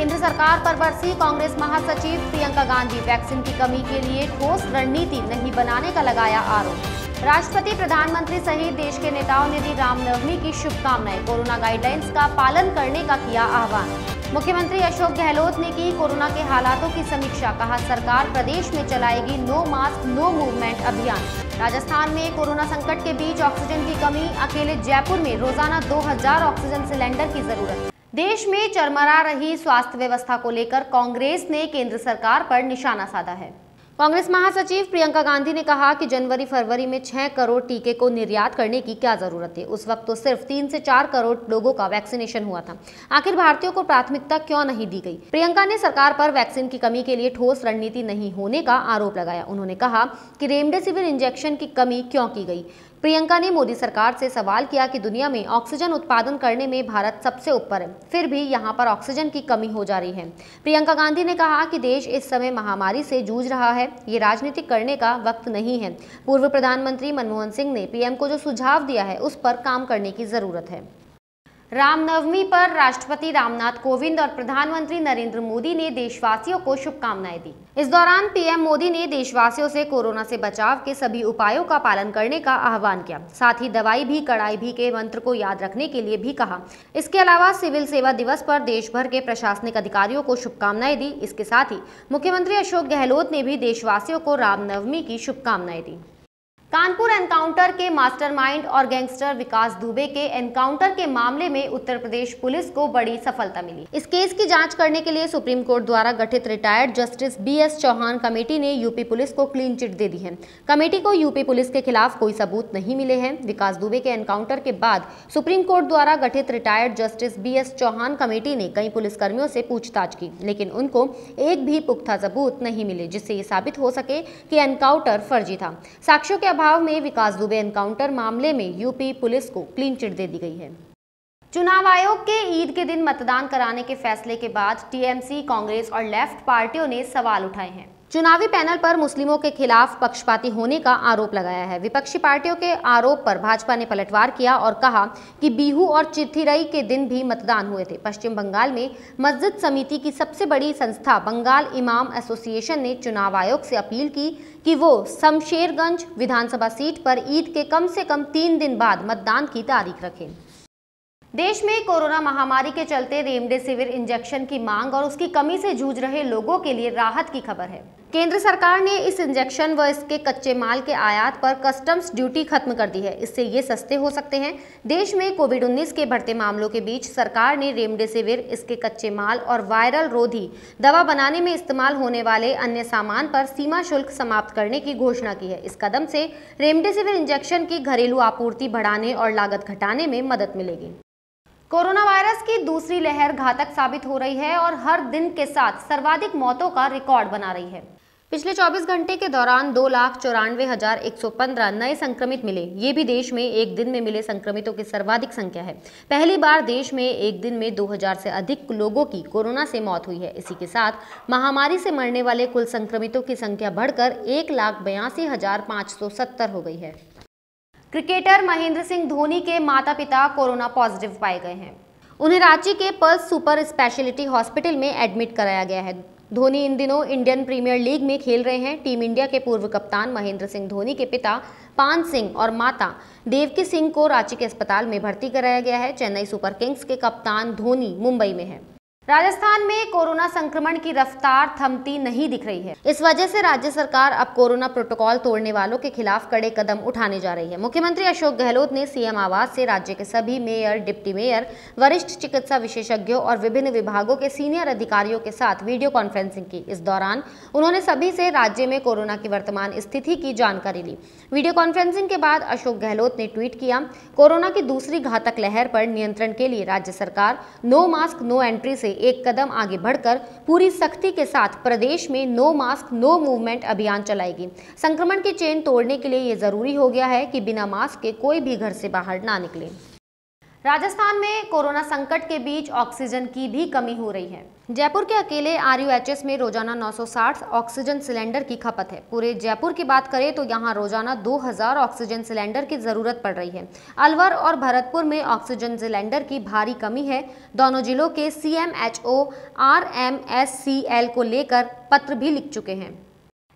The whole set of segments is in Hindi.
केंद्र सरकार पर बरसी कांग्रेस महासचिव प्रियंका गांधी। वैक्सीन की कमी के लिए ठोस रणनीति नहीं बनाने का लगाया आरोप। राष्ट्रपति, प्रधानमंत्री सहित देश के नेताओं ने दी रामनवमी की शुभकामनाएं। कोरोना गाइडलाइंस का पालन करने का किया आह्वान। मुख्यमंत्री अशोक गहलोत ने की कोरोना के हालातों की समीक्षा। कहा, सरकार प्रदेश में चलाएगी नो मास्क नो मूवमेंट अभियान। राजस्थान में कोरोना संकट के बीच ऑक्सीजन की कमी। अकेले जयपुर में रोजाना 2000 ऑक्सीजन सिलेंडर की जरूरत। देश में चरमरा रही स्वास्थ्य व्यवस्था को लेकर कांग्रेस ने केंद्र सरकार पर निशाना साधा है। कांग्रेस महासचिव प्रियंका गांधी ने कहा कि जनवरी फरवरी में 6 करोड़ टीके को निर्यात करने की क्या जरूरत है। उस वक्त तो सिर्फ 3 से 4 करोड़ लोगों का वैक्सीनेशन हुआ था। आखिर भारतीयों को प्राथमिकता क्यों नहीं दी गई। प्रियंका ने सरकार पर वैक्सीन की कमी के लिए ठोस रणनीति नहीं होने का आरोप लगाया। उन्होंने कहा कि रेमडेसिविर इंजेक्शन की कमी क्यों की गई। प्रियंका ने मोदी सरकार से सवाल किया कि दुनिया में ऑक्सीजन उत्पादन करने में भारत सबसे ऊपर है, फिर भी यहां पर ऑक्सीजन की कमी हो जा रही है। प्रियंका गांधी ने कहा कि देश इस समय महामारी से जूझ रहा है, ये राजनीति करने का वक्त नहीं है। पूर्व प्रधानमंत्री मनमोहन सिंह ने पीएम को जो सुझाव दिया है उस पर काम करने की जरूरत है। रामनवमी पर राष्ट्रपति रामनाथ कोविंद और प्रधानमंत्री नरेंद्र मोदी ने देशवासियों को शुभकामनाएं दी। इस दौरान पीएम मोदी ने देशवासियों से कोरोना से बचाव के सभी उपायों का पालन करने का आह्वान किया। साथ ही दवाई भी कड़ाई भी के मंत्र को याद रखने के लिए भी कहा। इसके अलावा सिविल सेवा दिवस पर देश भर के प्रशासनिक अधिकारियों को शुभकामनाएं दी। इसके साथ ही मुख्यमंत्री अशोक गहलोत ने भी देशवासियों को रामनवमी की शुभकामनाएं दी। कानपुर एनकाउंटर के मास्टरमाइंड और गैंगस्टर विकास दुबे के एनकाउंटर के मामले में उत्तर प्रदेश पुलिस को बड़ी सफलता मिली। इस केस की जांच करने के लिए सुप्रीम कोर्ट द्वारा गठित retired justice BS Chauhan committee ने यूपी पुलिस को क्लीन चिट दे दी है। कमेटी को यूपी पुलिस के खिलाफ कोई सबूत नहीं मिले हैं। विकास दुबे के एनकाउंटर के बाद सुप्रीम कोर्ट द्वारा गठित retired justice BS Chauhan committee ने कई पुलिसकर्मियों से पूछताछ की, लेकिन उनको एक भी पुख्ता सबूत नहीं मिले जिससे ये साबित हो सके कि एनकाउंटर फर्जी था। साक्ष्यों के में विकास दुबे एनकाउंटर मामले में यूपी पुलिस को क्लीन चिट दे दी गई है। चुनाव आयोग के ईद के दिन मतदान कराने के फैसले के बाद टीएमसी, कांग्रेस और लेफ्ट पार्टियों ने सवाल उठाए हैं। चुनावी पैनल पर मुस्लिमों के खिलाफ पक्षपाती होने का आरोप लगाया है। विपक्षी पार्टियों के आरोप पर भाजपा ने पलटवार किया और कहा कि बिहू और चिथिरई के दिन भी मतदान हुए थे। पश्चिम बंगाल में मस्जिद समिति की सबसे बड़ी संस्था बंगाल इमाम एसोसिएशन ने चुनाव आयोग से अपील की कि वो शमशेरगंज विधानसभा सीट पर ईद के कम से कम 3 दिन बाद मतदान की तारीख रखें। देश में कोरोना महामारी के चलते रेमडेसिविर इंजेक्शन की मांग और उसकी कमी से जूझ रहे लोगों के लिए राहत की खबर है। केंद्र सरकार ने इस इंजेक्शन व इसके कच्चे माल के आयात पर कस्टम्स ड्यूटी खत्म कर दी है। इससे ये सस्ते हो सकते हैं। देश में कोविड-19 के बढ़ते मामलों के बीच सरकार ने रेमडेसिविर, इसके कच्चे माल और वायरल रोधी दवा बनाने में इस्तेमाल होने वाले अन्य सामान पर सीमा शुल्क समाप्त करने की घोषणा की है। इस कदम से रेमडेसिविर इंजेक्शन की घरेलू आपूर्ति बढ़ाने और लागत घटाने में मदद मिलेगी। कोरोना वायरस की दूसरी लहर घातक साबित हो रही है और हर दिन के साथ सर्वाधिक मौतों का रिकॉर्ड बना रही है। पिछले 24 घंटे के दौरान 2,94,115 नए संक्रमित मिले। ये भी देश में एक दिन में मिले संक्रमितों की सर्वाधिक संख्या है। पहली बार देश में एक दिन में 2000 से अधिक लोगों की कोरोना से मौत हुई है। इसी के साथ महामारी से मरने वाले कुल संक्रमितों की संख्या बढ़कर 1,82,570 हो गई है। क्रिकेटर महेंद्र सिंह धोनी के माता पिता कोरोना पॉजिटिव पाए गए हैं। उन्हें रांची के पल्स सुपर स्पेशलिटी हॉस्पिटल में एडमिट कराया गया है। धोनी इन दिनों इंडियन प्रीमियर लीग में खेल रहे हैं। टीम इंडिया के पूर्व कप्तान महेंद्र सिंह धोनी के पिता पान सिंह और माता देवकी सिंह को रांची के अस्पताल में भर्ती कराया गया है। चेन्नई सुपर किंग्स के कप्तान धोनी मुंबई में है। राजस्थान में कोरोना संक्रमण की रफ्तार थमती नहीं दिख रही है। इस वजह से राज्य सरकार अब कोरोना प्रोटोकॉल तोड़ने वालों के खिलाफ कड़े कदम उठाने जा रही है। मुख्यमंत्री अशोक गहलोत ने सीएम आवास से राज्य के सभी मेयर, डिप्टी मेयर, वरिष्ठ चिकित्सा विशेषज्ञों और विभिन्न विभागों के सीनियर अधिकारियों के साथ वीडियो कॉन्फ्रेंसिंग की। इस दौरान उन्होंने सभी से राज्य में कोरोना की वर्तमान स्थिति की जानकारी ली। वीडियो कॉन्फ्रेंसिंग के बाद अशोक गहलोत ने ट्वीट किया, कोरोना की दूसरी घातक लहर पर नियंत्रण के लिए राज्य सरकार नो मास्क नो एंट्री से एक कदम आगे बढ़कर पूरी सख्ती के साथ प्रदेश में नो मास्क नो मूवमेंट अभियान चलाएगी। संक्रमण की चेन तोड़ने के लिए ये जरूरी हो गया है कि बिना मास्क के कोई भी घर से बाहर ना निकले। राजस्थान में कोरोना संकट के बीच ऑक्सीजन की भी कमी हो रही है। जयपुर के अकेले RUHS में रोजाना 960 ऑक्सीजन सिलेंडर की खपत है। पूरे जयपुर की बात करें तो यहाँ रोजाना 2000 ऑक्सीजन सिलेंडर की जरूरत पड़ रही है। अलवर और भरतपुर में ऑक्सीजन सिलेंडर की भारी कमी है। दोनों जिलों के CMHO RMSCL को लेकर पत्र भी लिख चुके हैं।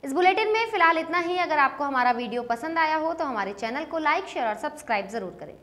इस बुलेटिन में फिलहाल इतना ही। अगर आपको हमारा वीडियो पसंद आया हो तो हमारे चैनल को लाइक, शेयर और सब्सक्राइब जरूर करें।